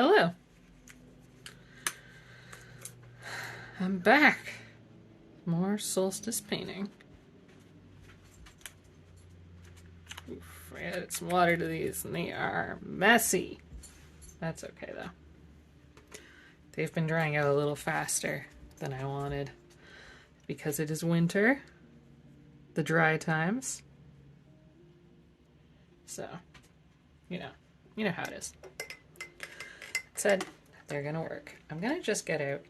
Hello. I'm back. More solstice painting. Oof, I added some water to these and they are messy. That's okay though. They've been drying out a little faster than I wanted because it is winter, the dry times. So, you know how it is. That said, they're gonna work. I'm gonna just get out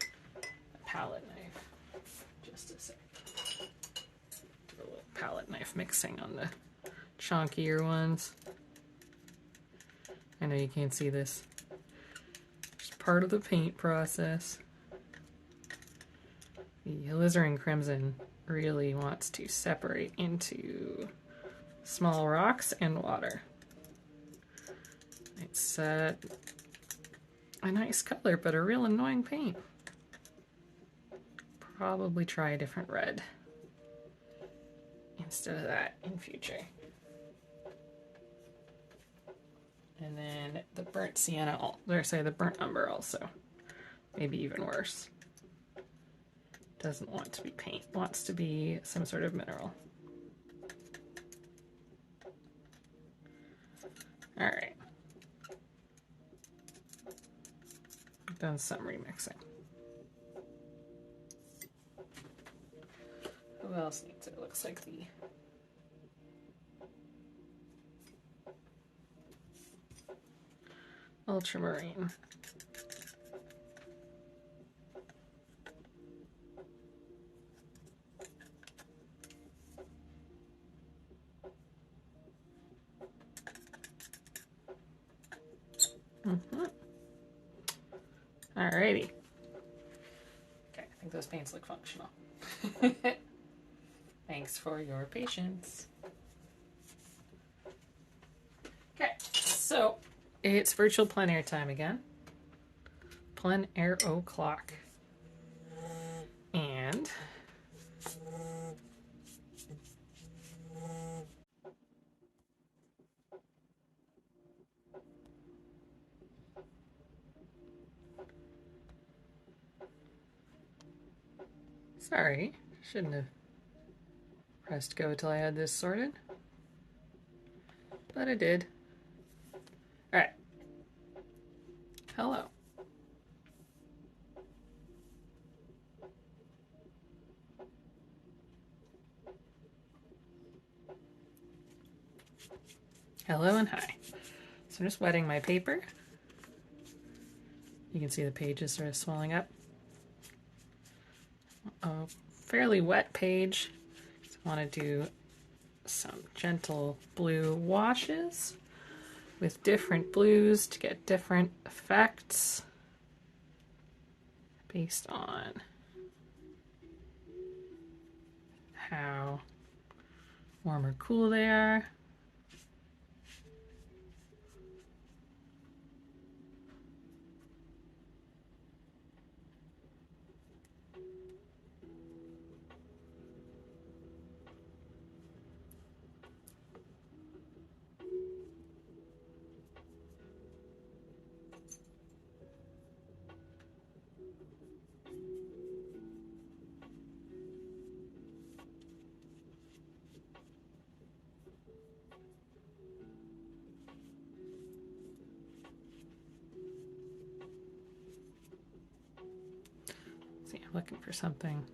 a palette knife. Just a sec. Do a little palette knife mixing on the chunkier ones. I know you can't see this. Just part of the paint process. The alizarin crimson really wants to separate into small rocks and water. It's a nice color, but a real annoying paint. Probably try a different red instead of that in future. And then the burnt sienna, the burnt umber also. Maybe even worse. Doesn't want to be paint, wants to be some sort of mineral. All right. Done some remixing. Who else needs it? It looks like the Ultramarine. Alrighty. Okay, I think those paints look functional. Thanks for your patience. Okay, so it's virtual plein air time again. Plein air o'clock. And sorry, shouldn't have pressed go till I had this sorted. But I did. Alright. Hello. Hello and hi. So I'm just wetting my paper. You can see the pages sort of swelling up. A fairly wet page. I want to do some gentle blue washes with different blues to get different effects based on how warm or cool they are. See, I'm looking for something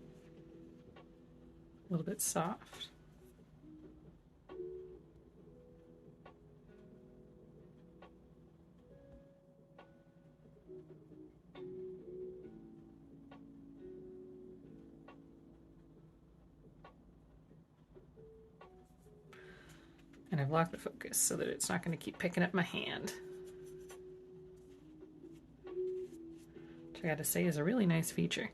a little bit soft. And I've locked the focus so that it's not going to keep picking up my hand. Which I gotta say is a really nice feature.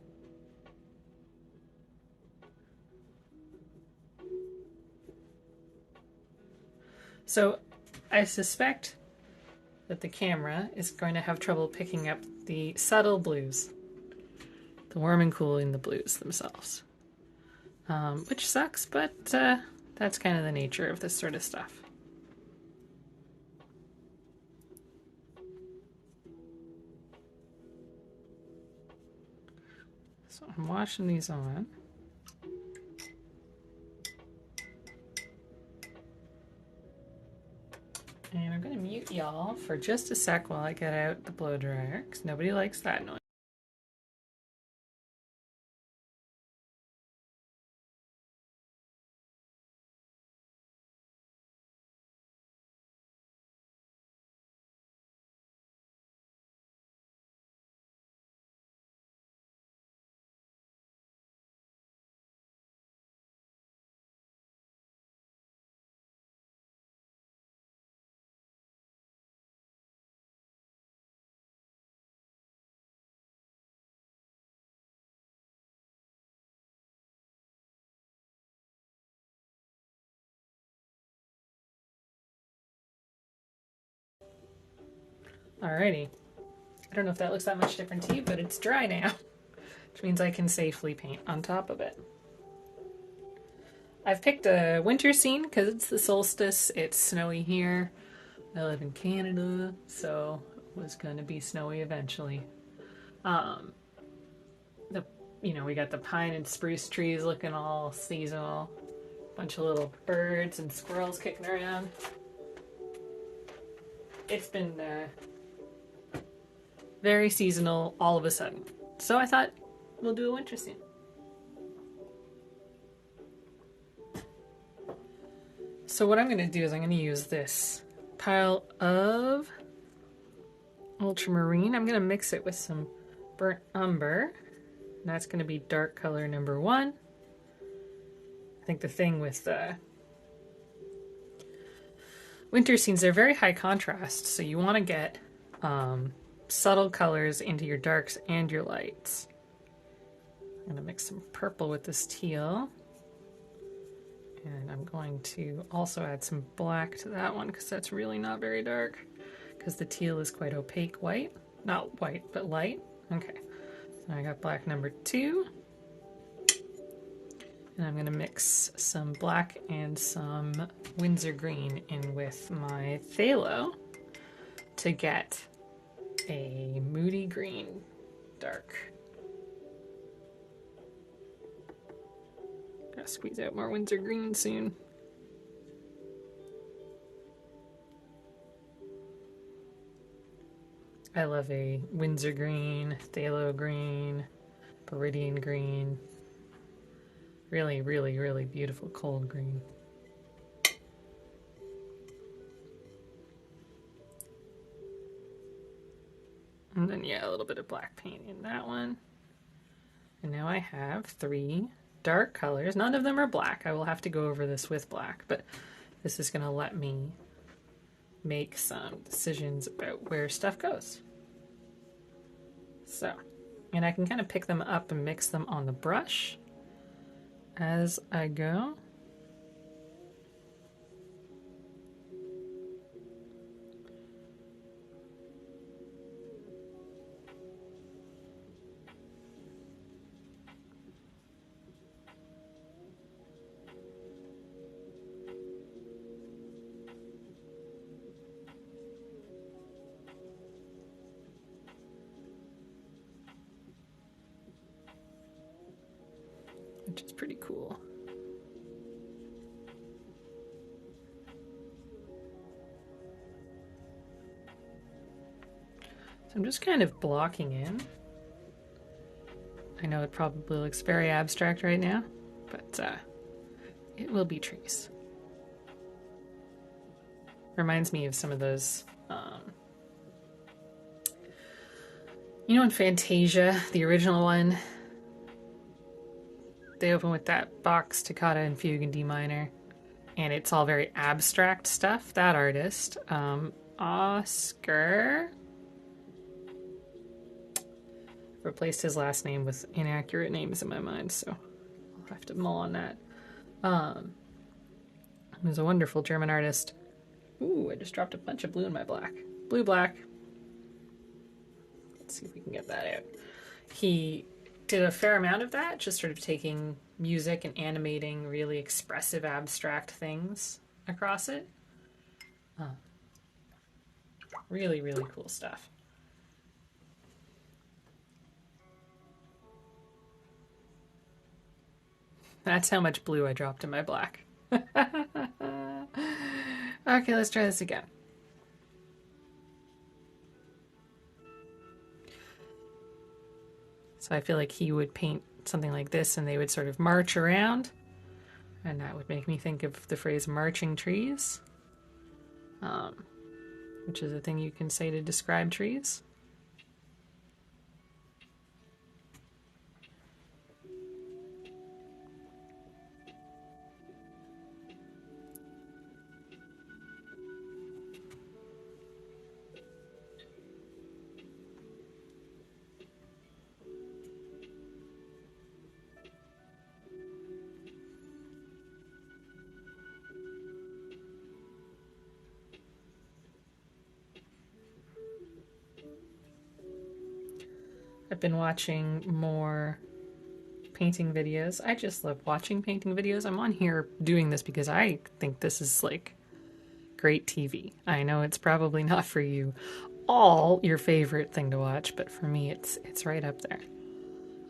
So I suspect that the camera is going to have trouble picking up the subtle blues, the warm and cool in the blues themselves, which sucks, but that's kind of the nature of this sort of stuff. I'm washing these on. And I'm going to mute y'all for just a sec while I get out the blow dryer, because nobody likes that noise. Alrighty. I don't know if that looks that much different to you, but it's dry now, which means I can safely paint on top of it. I've picked a winter scene because it's the solstice. It's snowy here. I live in Canada, so it was going to be snowy eventually. We got the pine and spruce trees looking all seasonal. Bunch of little birds and squirrels kicking around. It's been very seasonal all of a sudden. So I thought we'll do a winter scene. So what I'm going to do is I'm going to use this pile of ultramarine. I'm going to mix it with some burnt umber. And that's going to be dark color number 1. I think the thing with winter scenes, they're very high contrast. So you want to get subtle colors into your darks and your lights. I'm going to mix some purple with this teal. And I'm going to also add some black to that one because that's really not very dark. Because the teal is quite opaque white. Not white, but light. Okay. So I got black number 2. And I'm going to mix some black and some Windsor green in with my phthalo to get a moody green dark. Gotta squeeze out more Windsor green soon. I love a Windsor green, phthalo green, Viridian green. Really, really, really beautiful cold green. And then, yeah, a little bit of black paint in that one. And now I have 3 dark colors. None of them are black. I will have to go over this with black, but this is going to let me make some decisions about where stuff goes. So, and I can kind of pick them up and mix them on the brush as I go. Which is pretty cool. So I'm just kind of blocking in. I know it probably looks very abstract right now, but it will be trees. Reminds me of some of those, in Fantasia, the original one, they open with that Bach's Toccata and Fugue in D minor, and it's all very abstract stuff. That artist, Oscar, replaced his last name with inaccurate names in my mind, so I'll have to mull on that. He was a wonderful German artist. Ooh, I just dropped a bunch of blue in my black. Blue, black. Let's see if we can get that out. He did a fair amount of that, just sort of taking music and animating really expressive, abstract things across it. Really, really cool stuff. That's how much blue I dropped in my black. Okay, let's try this again. So I feel like he would paint something like this and they would sort of march around. And that would make me think of the phrase marching trees, which is a thing you can say to describe trees. I've been watching more painting videos. I just love watching painting videos. I'm on here doing this because I think this is like great TV. I know it's probably not for you all your favorite thing to watch, but for me it's right up there.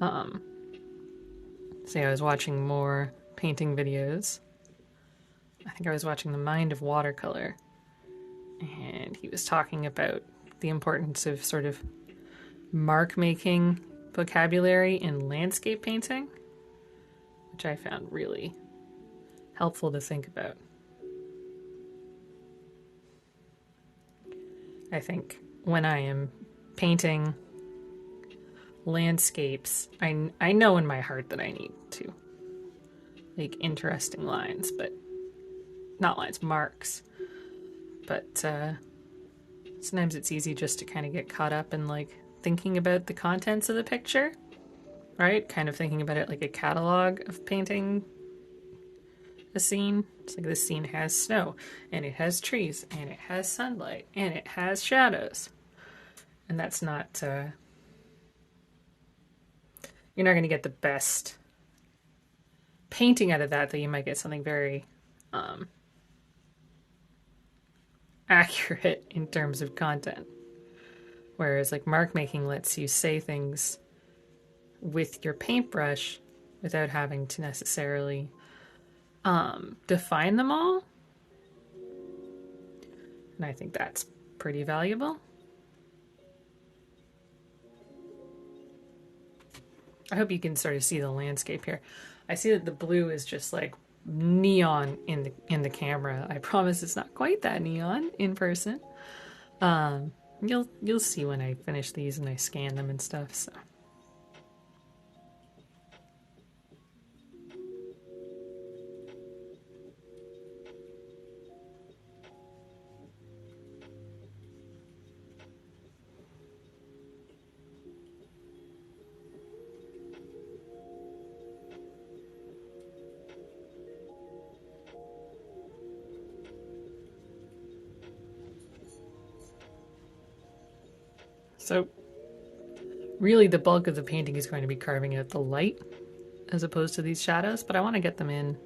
So yeah, I was watching more painting videos. I think I was watching The Mind of Watercolor, and he was talking about the importance of sort of mark making vocabulary in landscape painting, which I found really helpful to think about. I think when I am painting landscapes, I know in my heart that I need to make interesting lines, but not lines, marks. But sometimes it's easy just to kind of get caught up in like thinking about the contents of the picture, right? Kind of thinking about it like a catalog of painting a scene. It's like this scene has snow, and it has trees, and it has sunlight, and it has shadows. And that's not, you're not going to get the best painting out of that, though you might get something very accurate in terms of content. Whereas like mark making lets you say things with your paintbrush without having to necessarily define them all. And I think that's pretty valuable. I hope you can sort of see the landscape here. I see that the blue is just like neon in the camera. I promise it's not quite that neon in person. You'll see when I finish these and I scan them and stuff. So. So really the bulk of the painting is going to be carving out the light as opposed to these shadows, but I want to get them in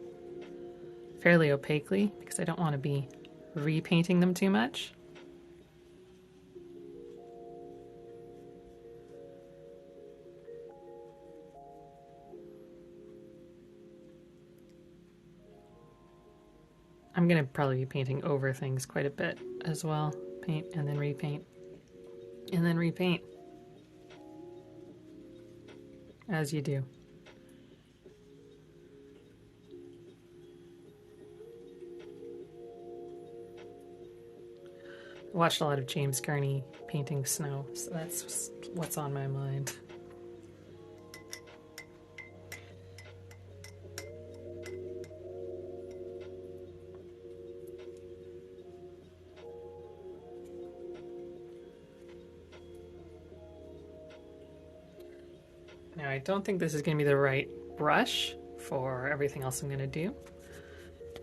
fairly opaquely because I don't want to be repainting them too much. I'm going to probably be painting over things quite a bit as well. Paint and then repaint. And then repaint. As you do. I watched a lot of James Gurney painting snow, so that's what's on my mind. Now, I don't think this is going to be the right brush for everything else I'm going to do.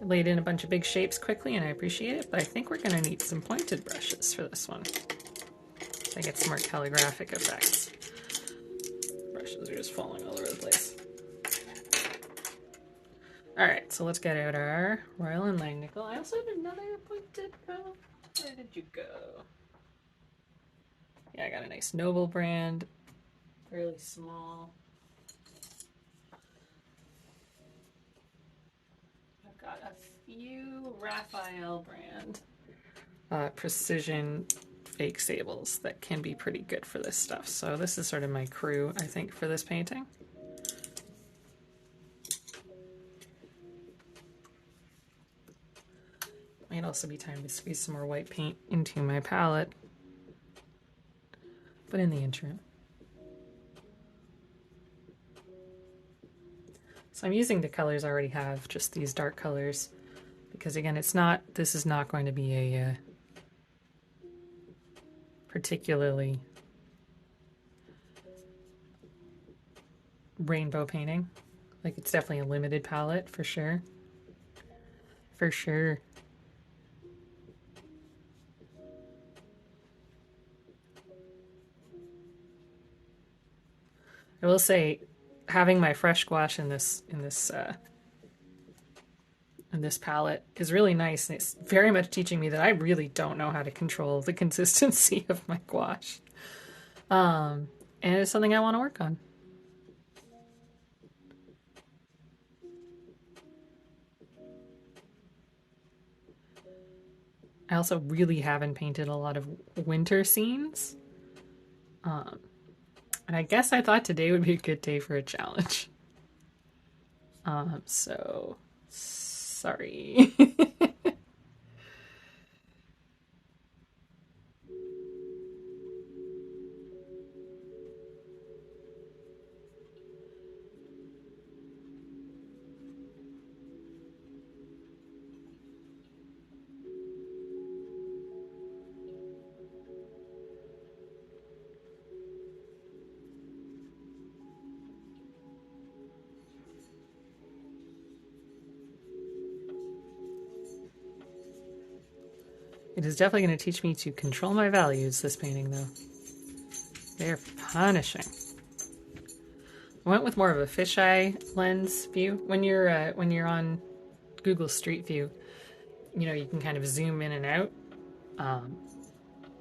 I laid in a bunch of big shapes quickly, and I appreciate it, but I think we're going to need some pointed brushes for this one. So I get some more calligraphic effects. Brushes are just falling all over the place. Alright, so let's get out our Royal and Langnickel. I also have another pointed pearl. Where did you go? Yeah, I got a nice Noble brand. Fairly small. few Raphael brand precision fake sables that can be pretty good for this stuff. So this is sort of my crew, I think, for this painting. Might also be time to squeeze some more white paint into my palette, but in the interim. So I'm using the colors I already have, just these dark colors, because again, this is not going to be a particularly rainbow painting. Like, it's definitely a limited palette for sure. For sure. I will say, having my fresh gouache in this palette is really nice, and it's very much teaching me that I really don't know how to control the consistency of my gouache. And it's something I want to work on. I also really haven't painted a lot of winter scenes. And I guess I thought today would be a good day for a challenge. So sorry. It is definitely going to teach me to control my values, this painting, though. They're punishing. I went with more of a fisheye lens view. When you're on Google Street View, you know, you can kind of zoom in and out.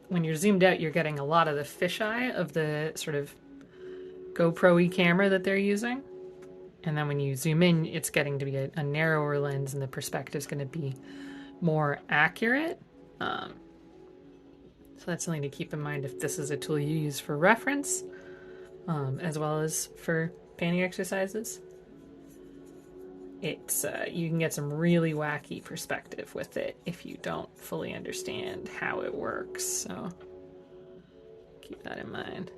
When you're zoomed out, you're getting a lot of the fisheye of the sort of GoPro-y camera that they're using. And then when you zoom in, it's getting to be a narrower lens, and the perspective's going to be more accurate. So that's something to keep in mind if this is a tool you use for reference, as well as for painting exercises. It's you can get some really wacky perspective with it if you don't fully understand how it works. So keep that in mind.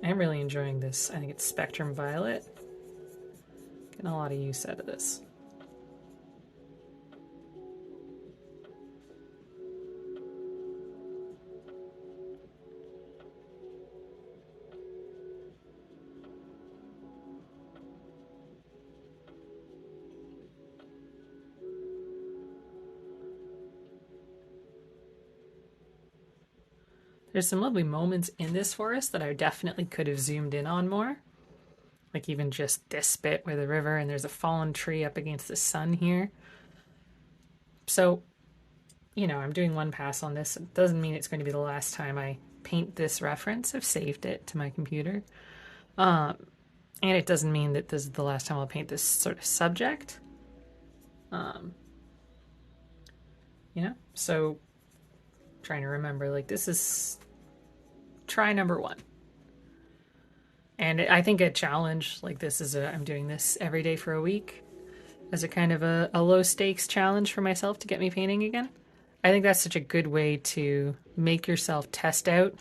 I'm really enjoying this. I think it's Spectrum Violet. Getting a lot of use out of this. There's some lovely moments in this forest that I definitely could have zoomed in on more. Like even just this bit where the river and there's a fallen tree up against the sun here. So, you know, I'm doing one pass on this. It doesn't mean it's going to be the last time I paint this reference. I've saved it to my computer. And it doesn't mean that this is the last time I'll paint this sort of subject. You know, so trying to remember, like, this is try number one. And I think a challenge like this is I'm doing this every day for a week as a kind of a low stakes challenge for myself to get me painting again. I think that's such a good way to make yourself test out,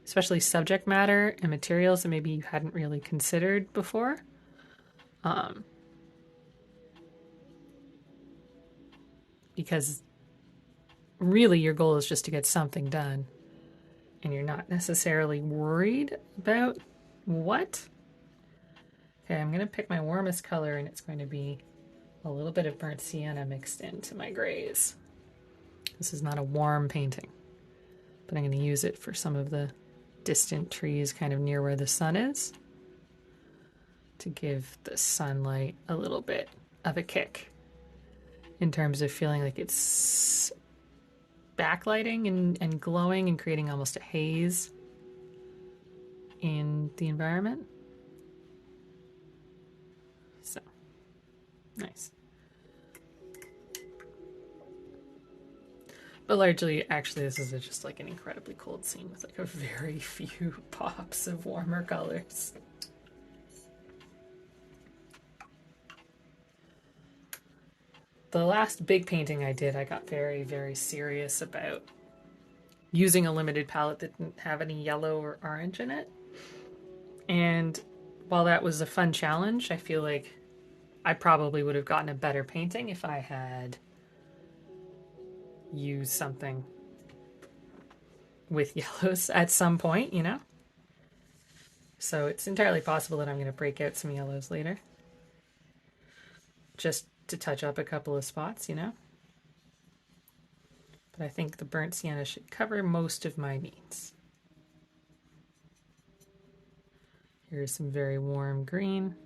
especially subject matter and materials that maybe you hadn't really considered before. Because really your goal is just to get something done, and you're not necessarily worried about what. Okay, I'm going to pick my warmest color, and it's going to be a little bit of burnt sienna mixed into my grays. This is not a warm painting, but I'm going to use it for some of the distant trees kind of near where the sun is to give the sunlight a little bit of a kick in terms of feeling like it's backlighting and glowing and creating almost a haze in the environment. So, nice. But largely, actually, this is just like an incredibly cold scene with like a very few pops of warmer colors. The last big painting I did, I got very, very serious about using a limited palette that didn't have any yellow or orange in it. And while that was a fun challenge, I feel like I probably would have gotten a better painting if I had used something with yellows at some point, you know? So it's entirely possible that I'm going to break out some yellows later. Just to touch up a couple of spots, you know? But I think the burnt sienna should cover most of my needs. Here's some very warm green,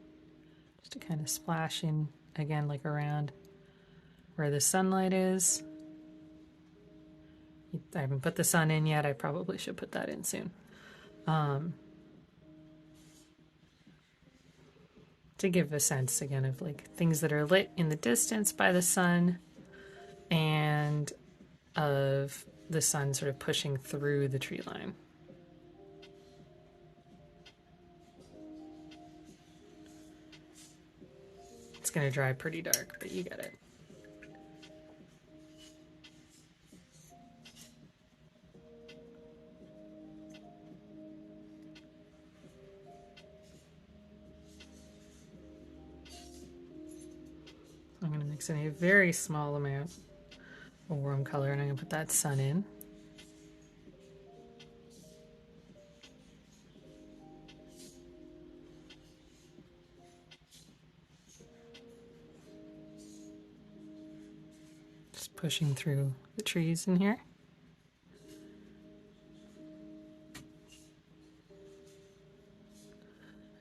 just to kind of splash in, again, like around where the sunlight is. I haven't put the sun in yet. I probably should put that in soon. To give a sense, again, of like things that are lit in the distance by the sun and of the sun sort of pushing through the tree line. It's going to dry pretty dark, but you get it. I'm going to mix in a very small amount of warm color, and I'm going to put that sun in. Just pushing through the trees in here.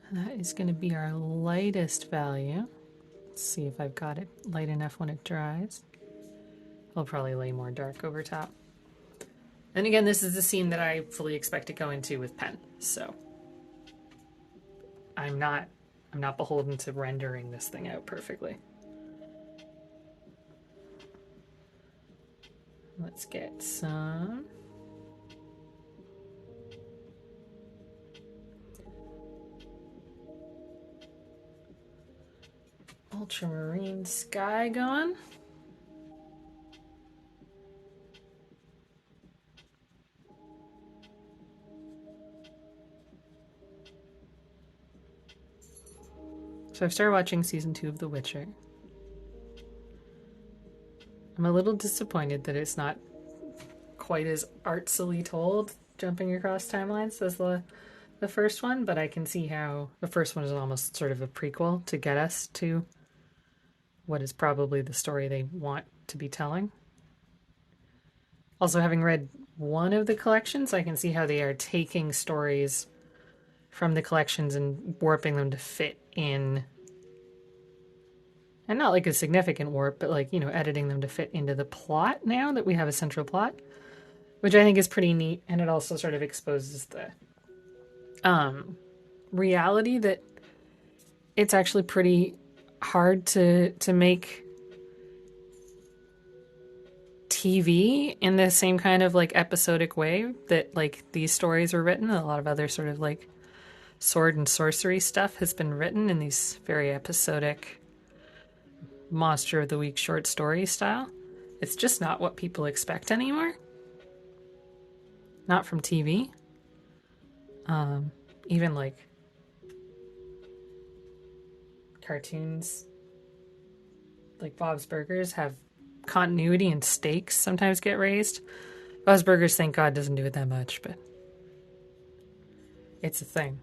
And that is going to be our lightest value. Let's see if I've got it light enough when it dries. I'll probably lay more dark over top. And again, this is the scene that I fully expect to go into with pen, so I'm not beholden to rendering this thing out perfectly. Let's get some Ultramarine Sky going. So I've started watching season 2 of The Witcher. I'm a little disappointed that it's not quite as artsily told, jumping across timelines, as the first one, but I can see how the first one is almost sort of a prequel to get us to what is probably the story they want to be telling. Also, having read one of the collections, I can see how they are taking stories from the collections and warping them to fit in. And not like a significant warp, but like, you know, editing them to fit into the plot now that we have a central plot, which I think is pretty neat. And it also sort of exposes the reality that it's actually pretty hard to make TV in the same kind of like episodic way that like these stories were written. A lot of other sort of like sword and sorcery stuff has been written in these very episodic monster of the week short story style. It's just not what people expect anymore. Not from TV. Even like cartoons like Bob's Burgers have continuity and stakes sometimes get raised. Bob's Burgers, thank God, doesn't do it that much, but it's a thing.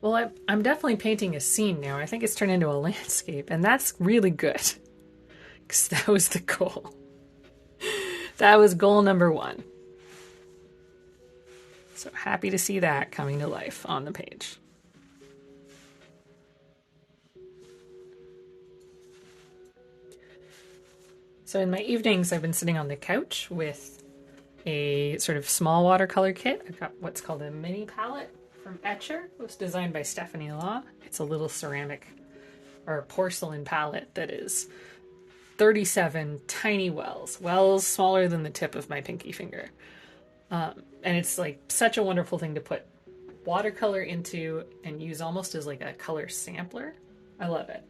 Well, I'm definitely painting a scene now. I think it's turned into a landscape, and that's really good. Because that was the goal. That was goal number 1. So happy to see that coming to life on the page. So in my evenings, I've been sitting on the couch with a sort of small watercolor kit. I've got what's called a mini palette from Etcher. It was designed by Stephanie Law. It's a little ceramic or porcelain palette that is 37 tiny wells smaller than the tip of my pinky finger. And it's like such a wonderful thing to put watercolor into and use almost as like a color sampler. I love it.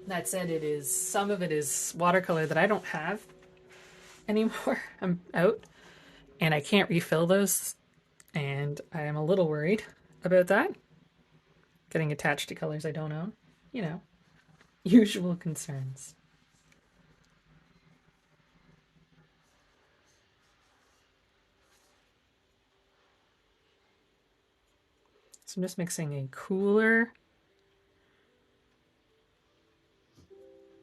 That said, some of it is watercolor that I don't have anymore. I'm out and I can't refill those, and I am a little worried about that. Getting attached to colors I don't own. You know, usual concerns. So I'm just mixing a cooler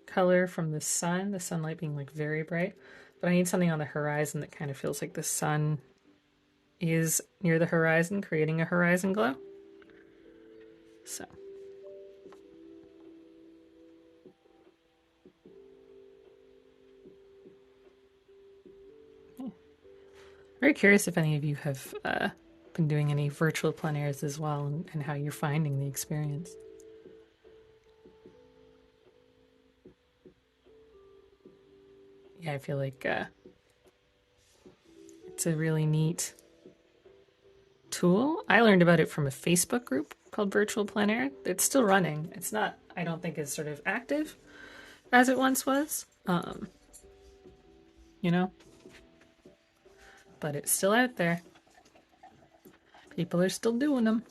color from the sunlight being like very bright, but I need something on the horizon that kind of feels like the sun is near the horizon, creating a horizon glow. So very curious if any of you have been doing any virtual plein airs as well, and how you're finding the experience. Yeah, I feel like it's a really neat tool. I learned about it from a Facebook group called Virtual Plein Air. It's still running. It's not, I don't think, as sort of active as it once was. You know? But it's still out there. People are still doing them.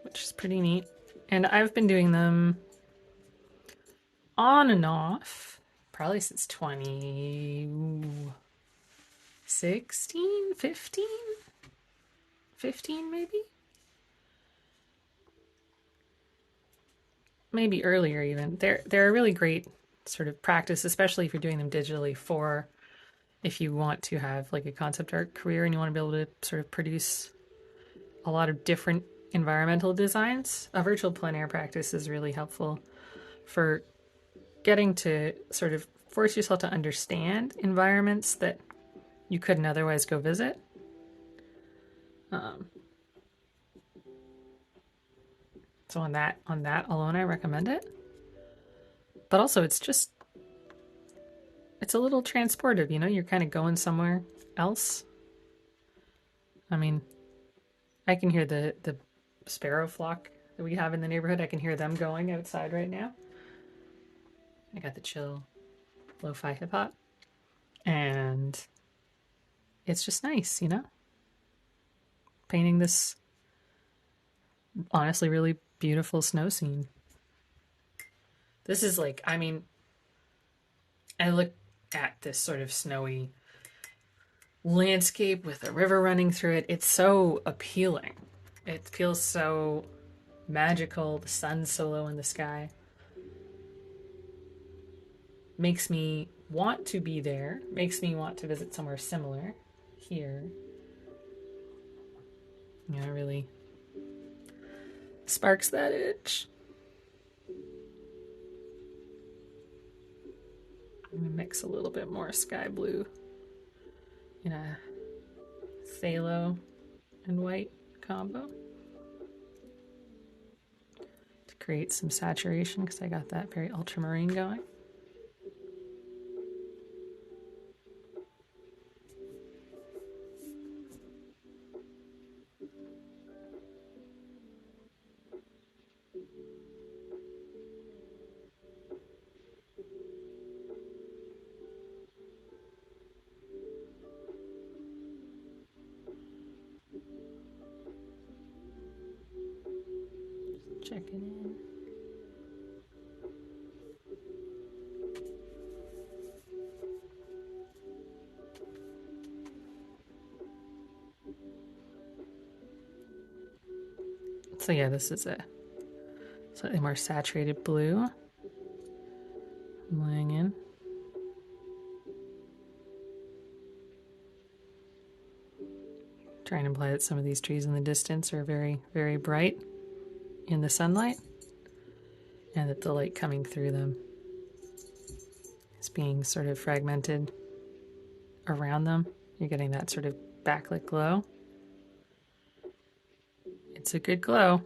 Which is pretty neat. And I've been doing them on and off probably since 2016, 15 maybe earlier even. They're a really great sort of practice, especially if you're doing them digitally, for if you want to have like a concept art career and you want to be able to sort of produce a lot of different environmental designs. A virtual plein air practice is really helpful for getting to sort of force yourself to understand environments that you couldn't otherwise go visit. So on that alone, I recommend it. But also, it's a little transportive, you know? You're kind of going somewhere else. I mean, I can hear the sparrow flock that we have in the neighborhood. I can hear them going outside right now. I got the chill lo-fi hip hop. And it's just nice, you know? Painting this honestly really beautiful snow scene. This is like, I mean, I look at this sort of snowy landscape with a river running through it. It's so appealing. It feels so magical. The sun's so low in the sky. Makes me want to be there. Makes me want to visit somewhere similar here. Yeah, really sparks that itch. I'm gonna mix a little bit more sky blue in a phthalo and white combo to create some saturation, because I got that very ultramarine going. Check it in. So yeah, this is a slightly more saturated blue. I'm laying in. try and imply that some of these trees in the distance are very, very bright in the sunlight, and that the light coming through them is being sort of fragmented around them. You're getting that sort of backlit glow. It's a good glow.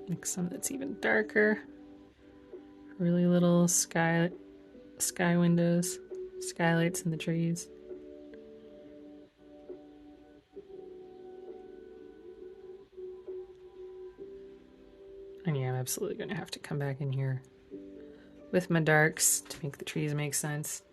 Like some that's even darker. Really little sky windows, skylights in the trees. And yeah, I'm absolutely going to have to come back in here with my darks to make the trees make sense.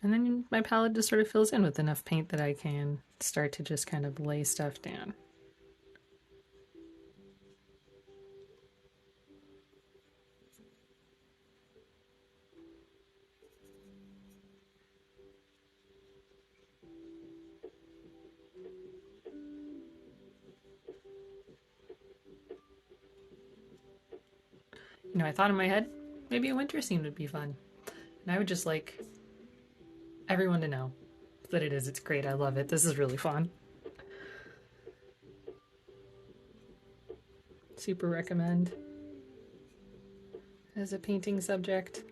And then my palette just sort of fills in with enough paint that I can start to just kind of lay stuff down. You know, I thought in my head, maybe a winter scene would be fun. And I would just like everyone to know that it is. It's great. I love it. This is really fun. Super recommend as a painting subject.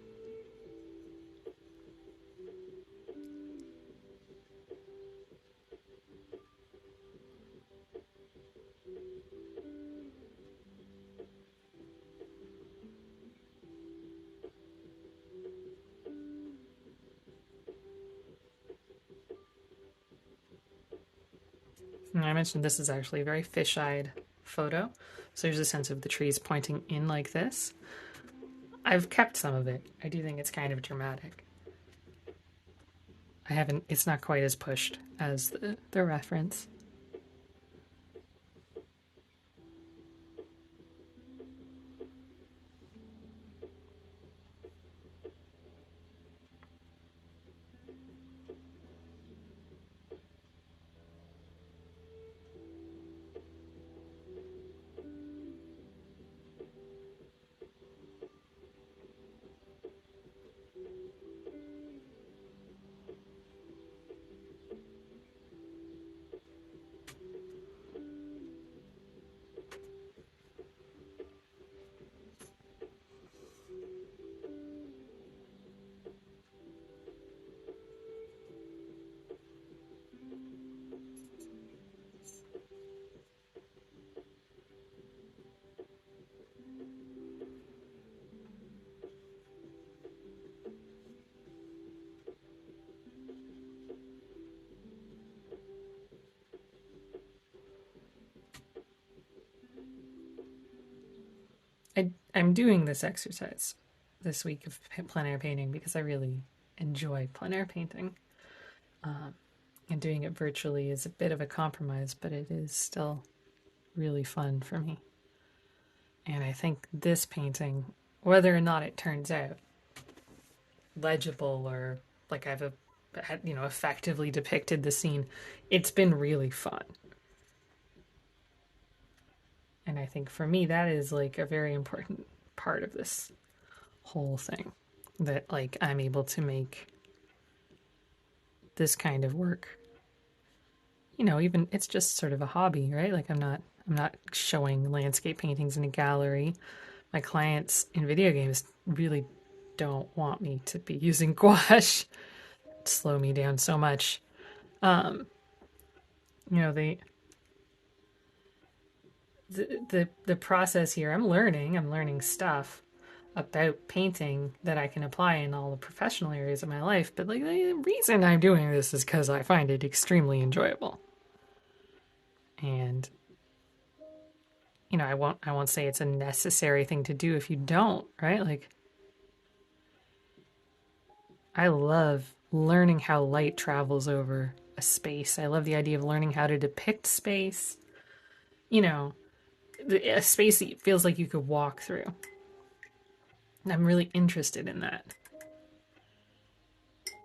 And I mentioned this is actually a very fish-eyed photo. So there's a sense of the trees pointing in like this. I've kept some of it. I do think it's kind of dramatic. It's not quite as pushed as the reference. I'm doing this exercise this week of plein air painting because I really enjoy plein air painting. And doing it virtually is a bit of a compromise, but it is still really fun for me. And I think this painting, whether or not it turns out legible or like I've effectively depicted the scene, it's been really fun. And I think for me, that is like a very important part of this whole thing, that like I'm able to make this kind of work. You know, even it's just sort of a hobby, right? Like I'm not showing landscape paintings in a gallery. My clients in video games really don't want me to be using gouache. Slow me down so much. You know, the process here, I'm learning stuff about painting that I can apply in all the professional areas of my life, but like the reason I'm doing this is because I find it extremely enjoyable. And you know, I won't say it's a necessary thing to do if you don't, right? Like I love learning how light travels over a space. I love the idea of learning how to depict space. You know, a space that feels like you could walk through. And I'm really interested in that. All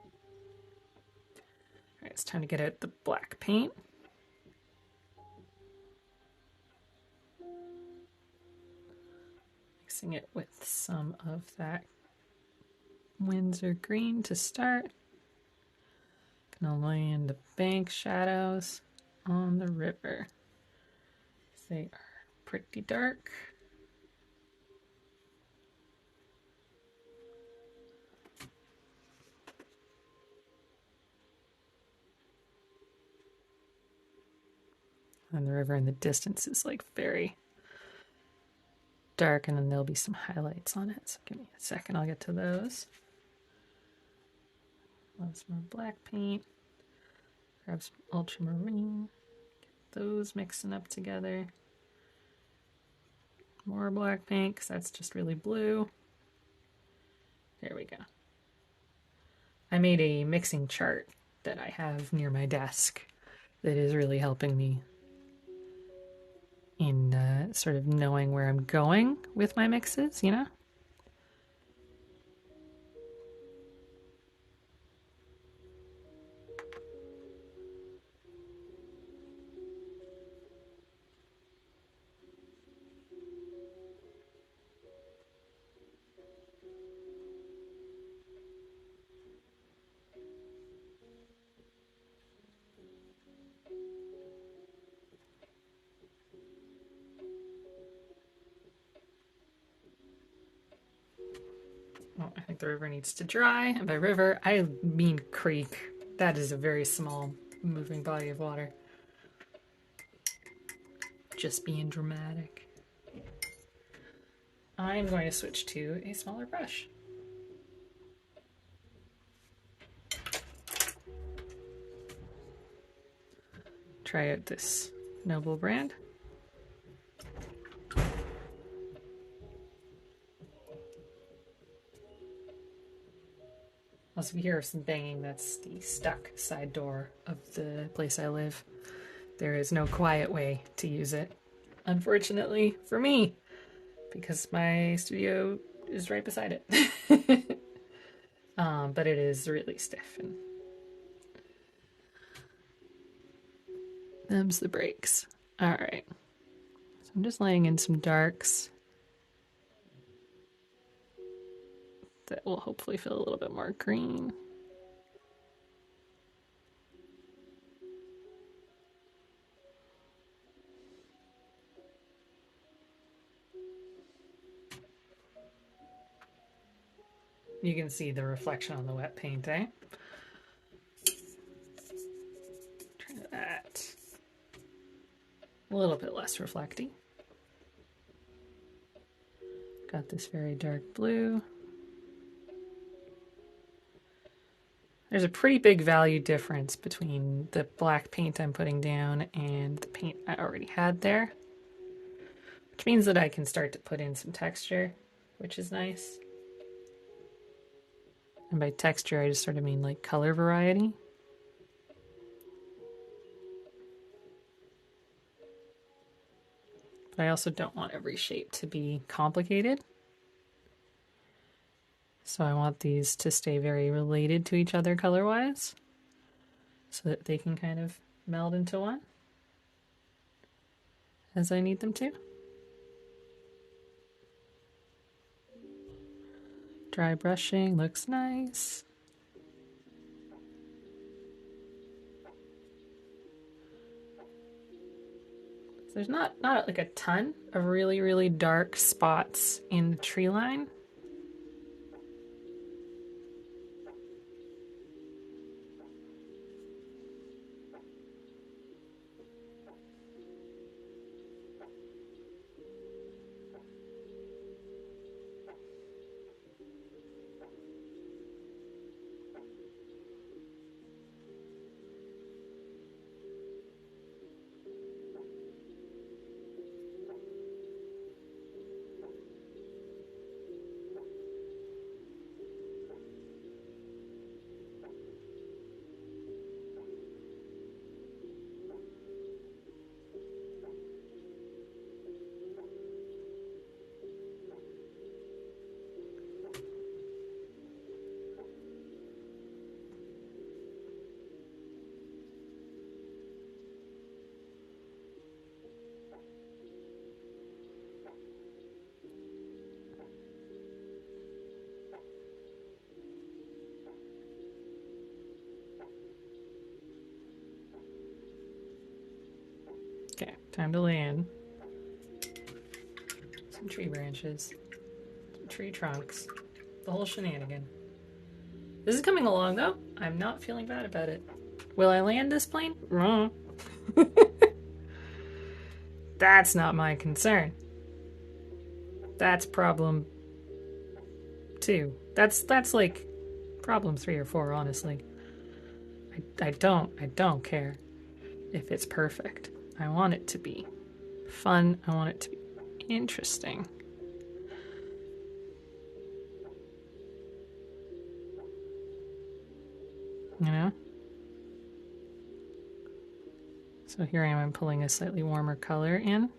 right, it's time to get out the black paint. Mixing it with some of that Windsor green to start. Gonna lay in the bank shadows on the river. They are pretty dark. And the river in the distance is like very dark, and then there'll be some highlights on it. So give me a second, I'll get to those. Lots more black paint. Grab some ultramarine. Get those mixing up together. More black paint, because that's just really blue. There we go. I made a mixing chart that I have near my desk that is really helping me in sort of knowing where I'm going with my mixes, you know? Oh, I think the river needs to dry. And by river, I mean creek. That is a very small moving body of water. Just being dramatic. I'm going to switch to a smaller brush. Try out this Noble brand. Also, if you hear some banging, that's the stuck side door of the place I live. There is no quiet way to use it, unfortunately for me, because my studio is right beside it. But it is really stiff, and them's the breaks. All right, so I'm just laying in some darks that will hopefully feel a little bit more green. You can see the reflection on the wet paint, eh? Try that. A little bit less reflecty. Got this very dark blue. There's a pretty big value difference between the black paint I'm putting down and the paint I already had there, which means that I can start to put in some texture, which is nice. And by texture, I just sort of mean like color variety. But I also don't want every shape to be complicated. So I want these to stay very related to each other color-wise, so that they can kind of meld into one as I need them to. Dry brushing looks nice. There's not like a ton of really, really dark spots in the tree line. Time to land. Some tree branches. Some tree trunks. The whole shenanigan. This is coming along though. I'm not feeling bad about it. Will I land this plane? Wrong. That's not my concern. That's problem 2. That's like problem 3 or 4, honestly. I don't care if it's perfect. I want it to be fun. I want it to be interesting. You know? So here I am, I'm pulling a slightly warmer color in.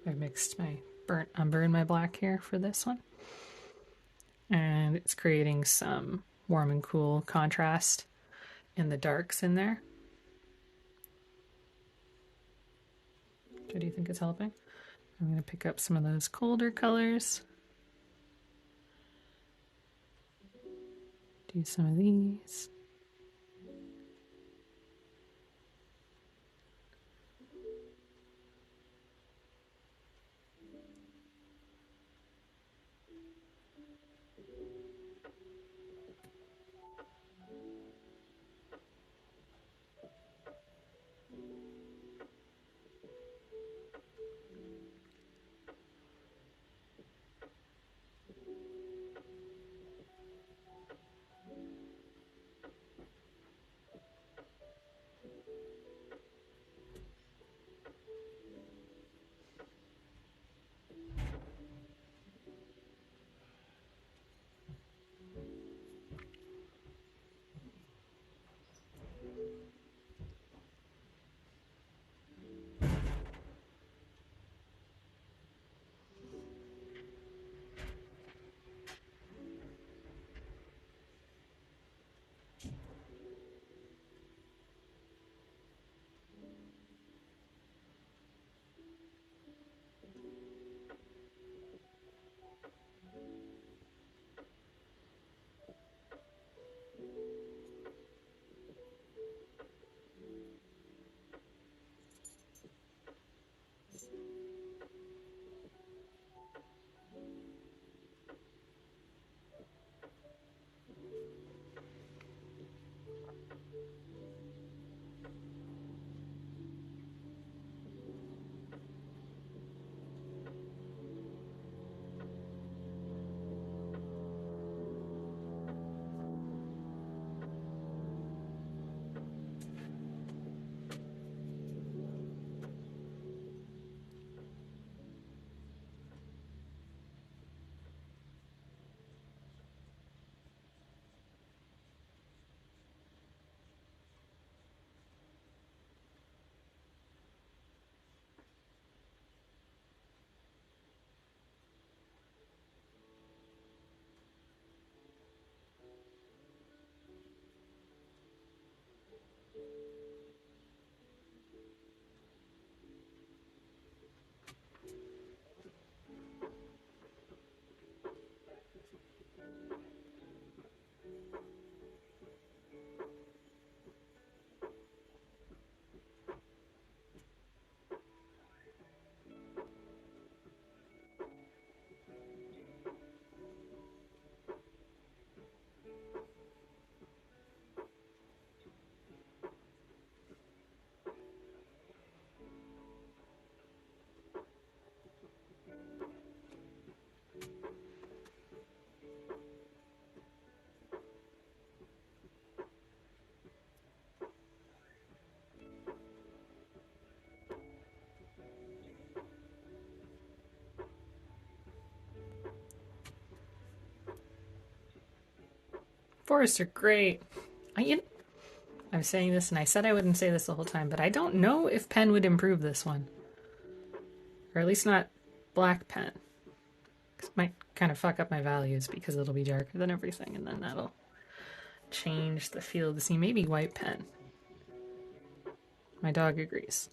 I mixed my burnt umber and my black here for this one. And it's creating some warm and cool contrast in the darks in there. Do you think it's helping? I'm going to pick up some of those colder colors. Do some of these. Forests are great. I'm saying this, and I said I wouldn't say this the whole time, but I don't know if pen would improve this one. Or at least not black pen. It might kind of fuck up my values because it'll be darker than everything, and then that'll change the feel of the scene. Maybe white pen. My dog agrees.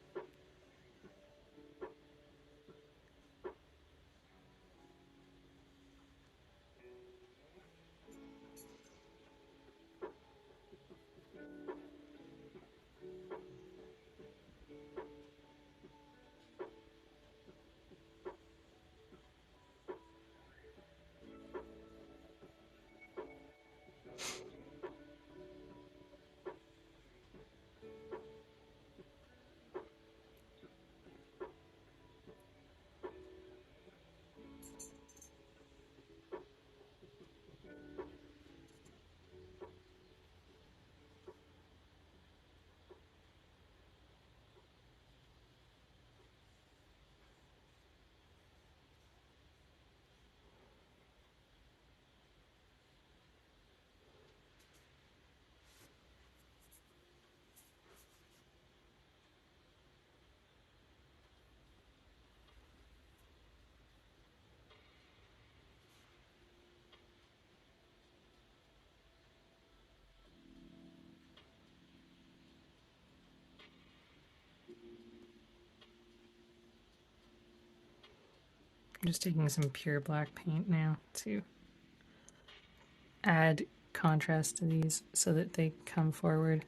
I'm just taking some pure black paint now to add contrast to these so that they come forward.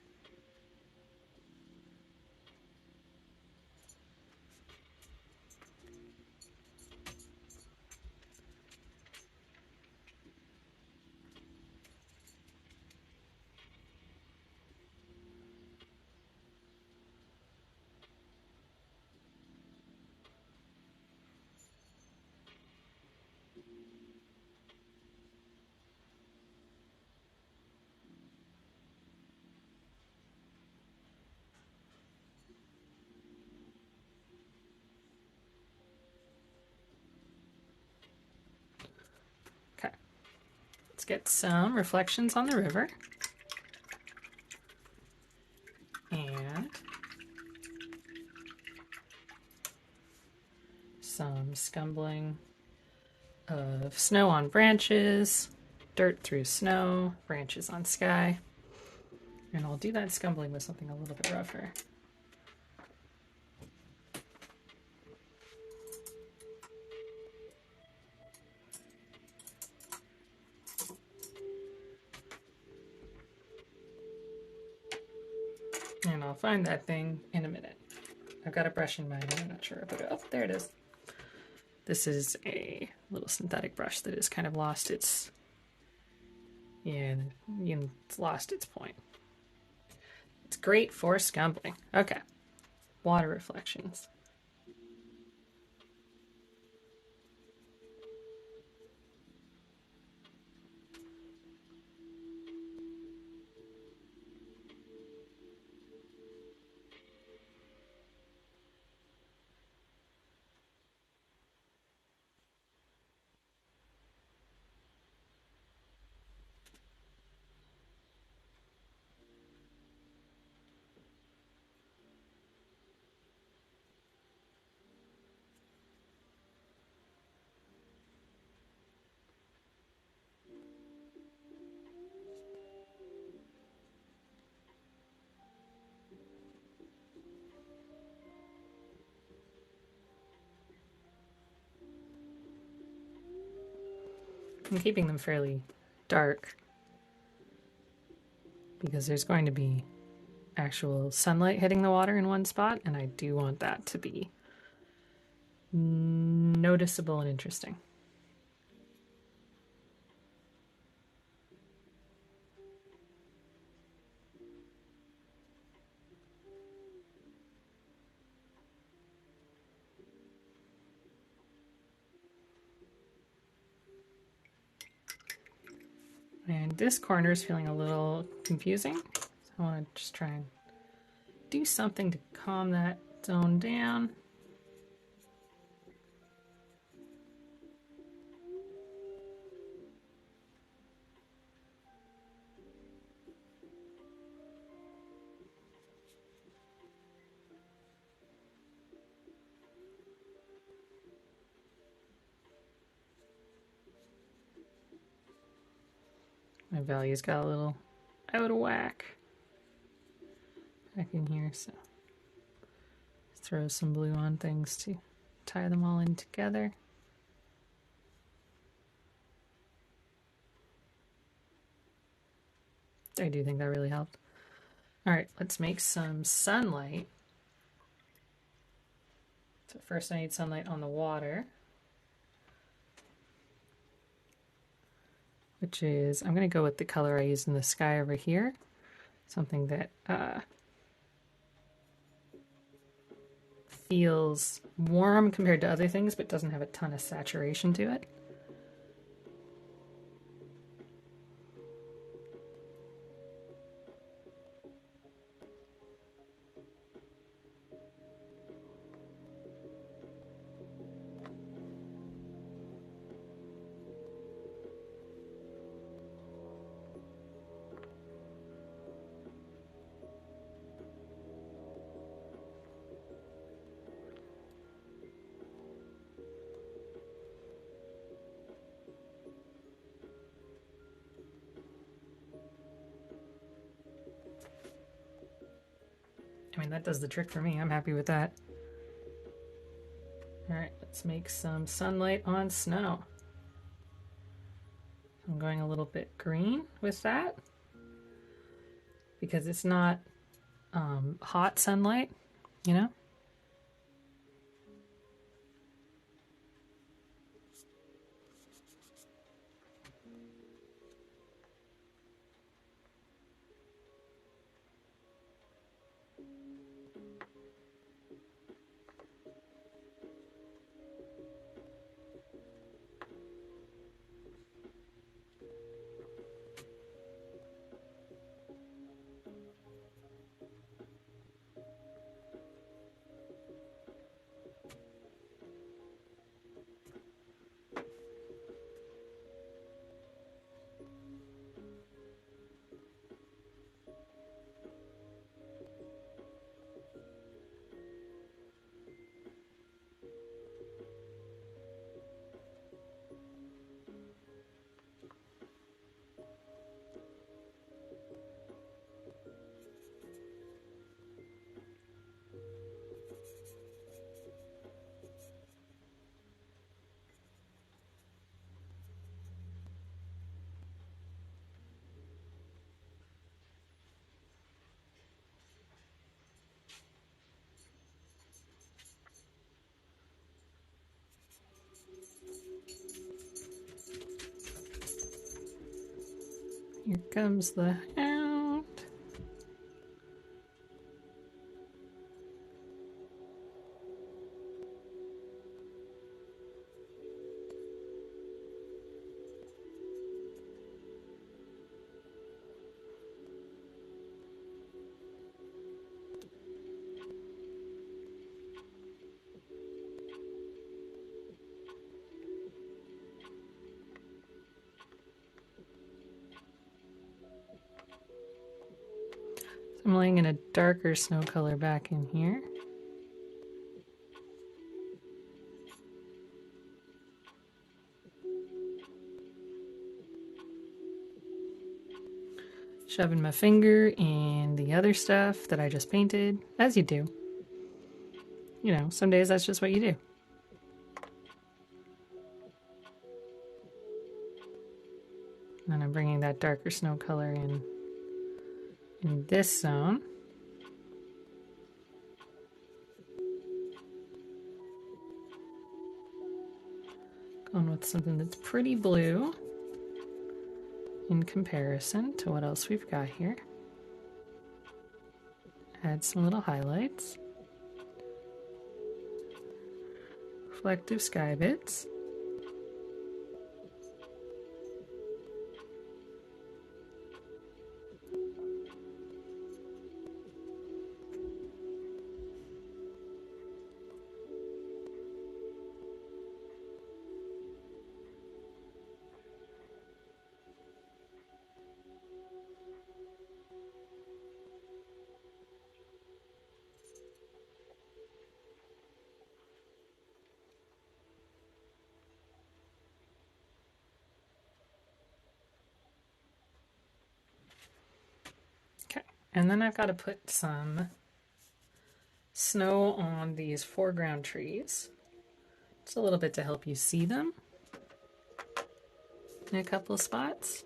Okay, let's get some reflections on the river. And some scumbling of snow on branches, dirt through snow, branches on sky. And I'll do that scumbling with something a little bit rougher. And I'll find that thing in a minute. I've got a brush in mind, and I'm not sure. But oh, there it is. This is a little synthetic brush that has kind of lost its, it's lost its point. It's great for scumbling. Okay, water reflections. I'm keeping them fairly dark because there's going to be actual sunlight hitting the water in one spot, and I do want that to be noticeable and interesting. And this corner is feeling a little confusing. So I want to just try and do something to calm that zone down. My values got a little out of whack back in here. So throw some blue on things to tie them all in together. I do think that really helped. All right, let's make some sunlight. So first I need sunlight on the water, which is, I'm going to go with the color I used in the sky over here. Something that feels warm compared to other things, but doesn't have a ton of saturation to it. I mean, that does the trick for me. I'm happy with that. All right, let's make some sunlight on snow. I'm going a little bit green with that because it's not hot sunlight, you know? Here comes the hound. I'm laying in a darker snow color back in here. Shoving my finger in the other stuff that I just painted, as you do. You know, some days that's just what you do. And I'm bringing that darker snow color in this zone. Going with something that's pretty blue in comparison to what else we've got here. Add some little highlights. Reflective sky bits. And then I've got to put some snow on these foreground trees. Just a little bit to help you see them in a couple of spots.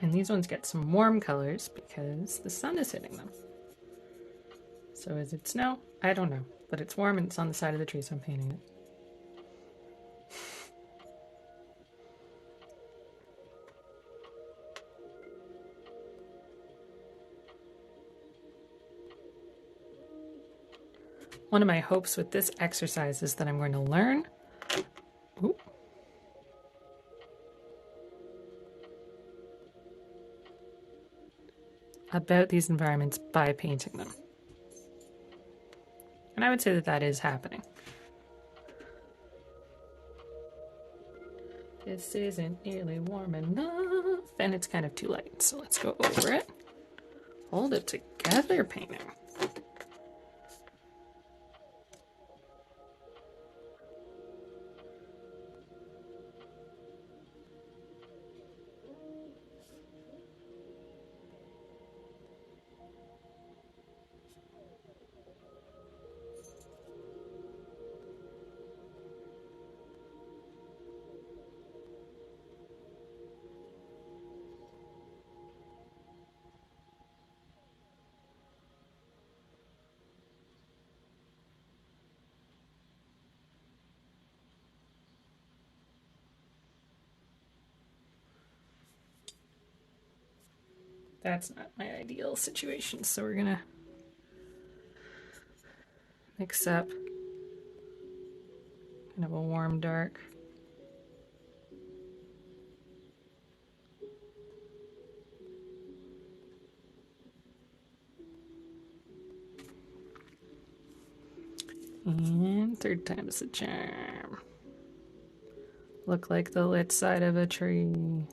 And these ones get some warm colors because the sun is hitting them. So is it snow? I don't know. But it's warm and it's on the side of the tree, so I'm painting it. One of my hopes with this exercise is that I'm going to learn about these environments by painting them. And I would say that that is happening. This isn't nearly warm enough, and it's kind of too light, so let's go over it. Hold it together, painting. That's not my ideal situation, so we're gonna mix up kind of a warm dark. And third time's the charm. Look like the lit side of a tree.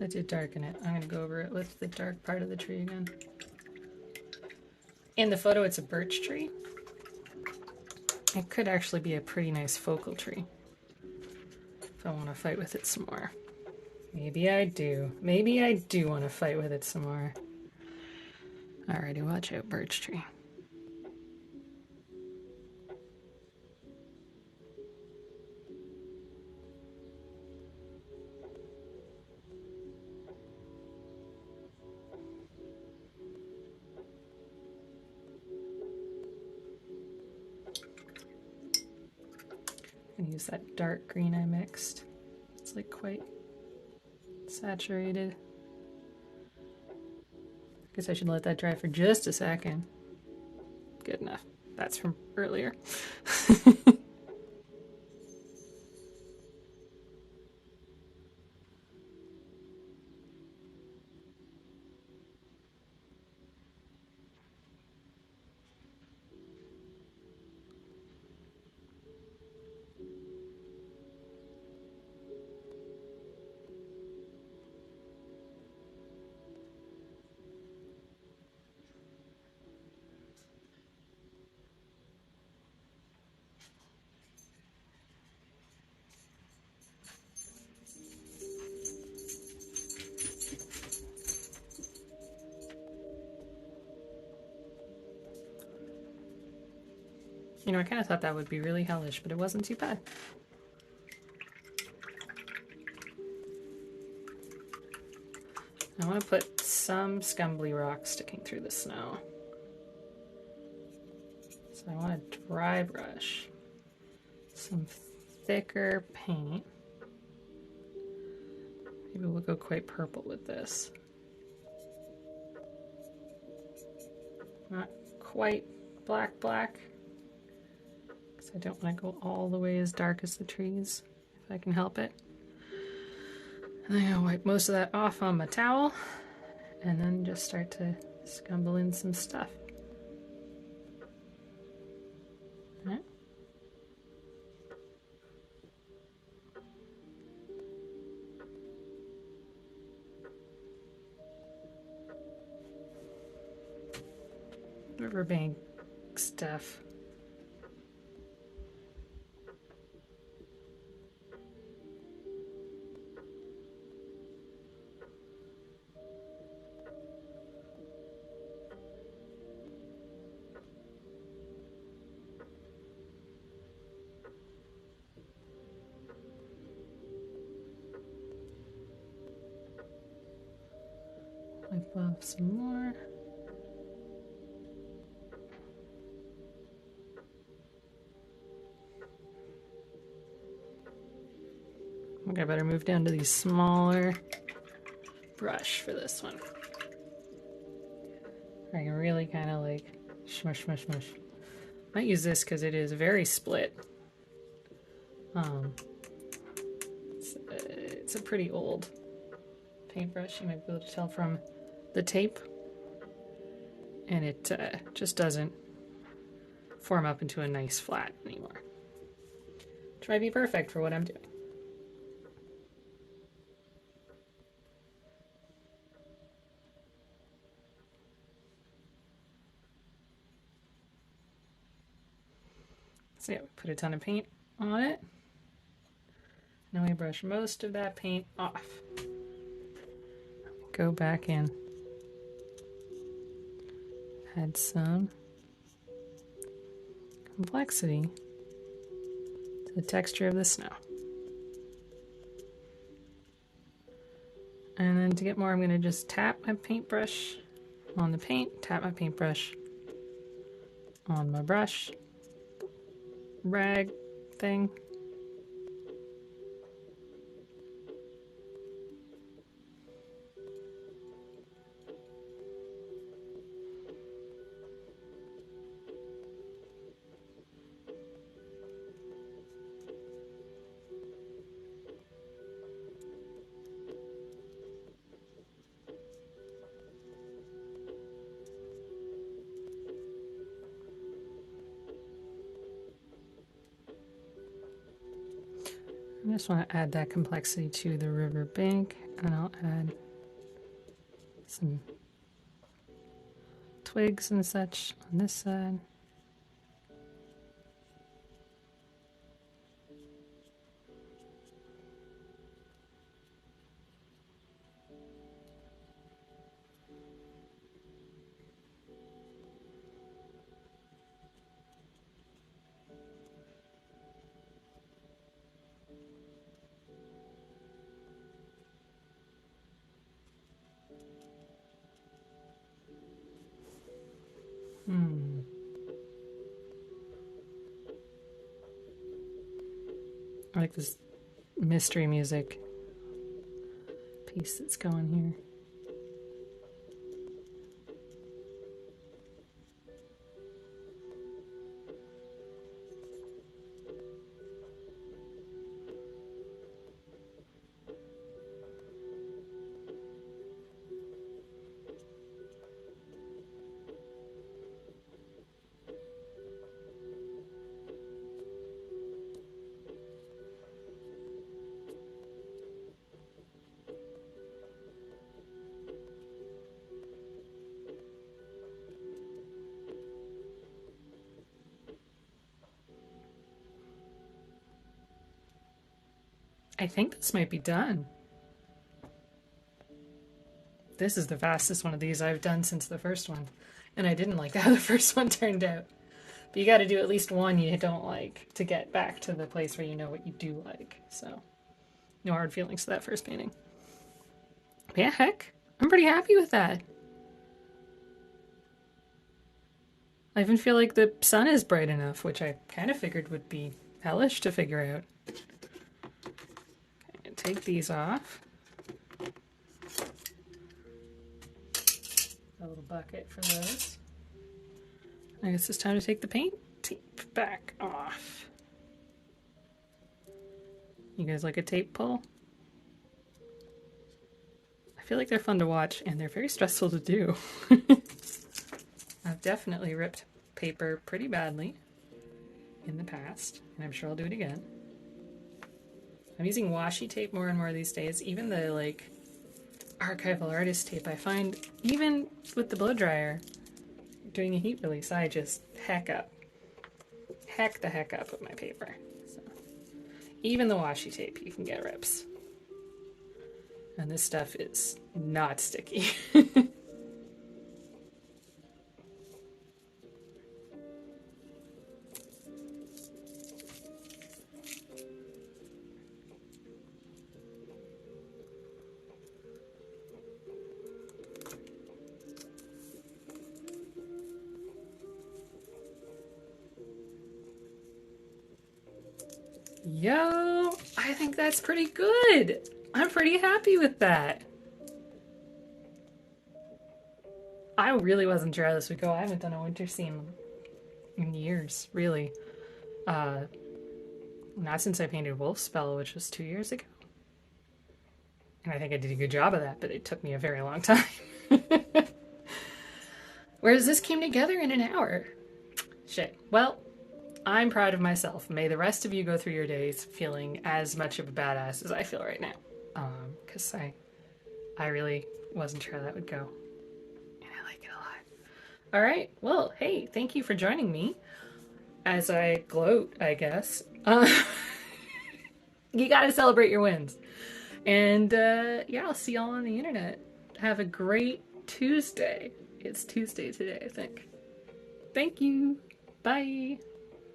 I did darken it. I'm going to go over it with the dark part of the tree again. In the photo, it's a birch tree. It could actually be a pretty nice focal tree if I want to fight with it some more. Maybe I do. Maybe I do want to fight with it some more. Alrighty, watch out, birch tree. I'm gonna use that dark green I mixed. It's like quite saturated. I guess I should let that dry for just a second. Good enough. That's from earlier. You know, I kind of thought that would be really hellish, but it wasn't too bad. I want to put some scumbly rocks sticking through the snow. So I want to dry brush some thicker paint. Maybe we'll go quite purple with this. Not quite black, because I don't want to go all the way as dark as the trees, if I can help it. And I'm gonna wipe most of that off on my towel, and then just start to scumble in some stuff. All right. Riverbank stuff. Wipe off some more. Okay, I better move down to the smaller brush for this one. I can really kind of like smush, smush, smush. Might use this because it is very split. It's a pretty old paintbrush. You might be able to tell from the tape. And it just doesn't form up into a nice flat anymore. Which might be perfect for what I'm doing. So yeah, we put a ton of paint on it. Now we brush most of that paint off. Go back in. Add some complexity to the texture of the snow. And then to get more, I'm going to just tap my paintbrush on the paint, tap my paintbrush on my brush rag thing. I just want to add that complexity to the river bank, and I'll add some twigs and such on this side. I like this mystery music piece that's going here. I think this might be done. This is the fastest one of these I've done since the first one. And I didn't like how the first one turned out. But you got to do at least one you don't like to get back to the place where you know what you do like. So, no hard feelings to that first painting. But yeah, heck, I'm pretty happy with that. I even feel like the sun is bright enough, which I kind of figured would be hellish to figure out. Okay, take these off. A little bucket for those. I guess it's time to take the paint tape back off. You guys like a tape pull? I feel like they're fun to watch and they're very stressful to do. I've definitely ripped paper pretty badly in the past, and I'm sure I'll do it again. I'm using washi tape more and more these days. Even the like archival artist tape, I find even with the blow dryer doing a heat release, I just heck the heck up with my paper. So, even the washi tape, you can get rips. And this stuff is not sticky. Yo, I think that's pretty good. I'm pretty happy with that. I really wasn't sure how this would go. I haven't done a winter scene in years, really. Not since I painted Wolf Spell, which was 2 years ago. And I think I did a good job of that, but it took me a very long time. Whereas this came together in an hour. Shit. Well, I'm proud of myself. May the rest of you go through your days feeling as much of a badass as I feel right now. Because I really wasn't sure how that would go. And I like it a lot. All right. Well, hey, thank you for joining me as I gloat, I guess. You gotta celebrate your wins. And yeah, I'll see y'all on the internet. Have a great Tuesday. It's Tuesday today, I think. Thank you. Bye.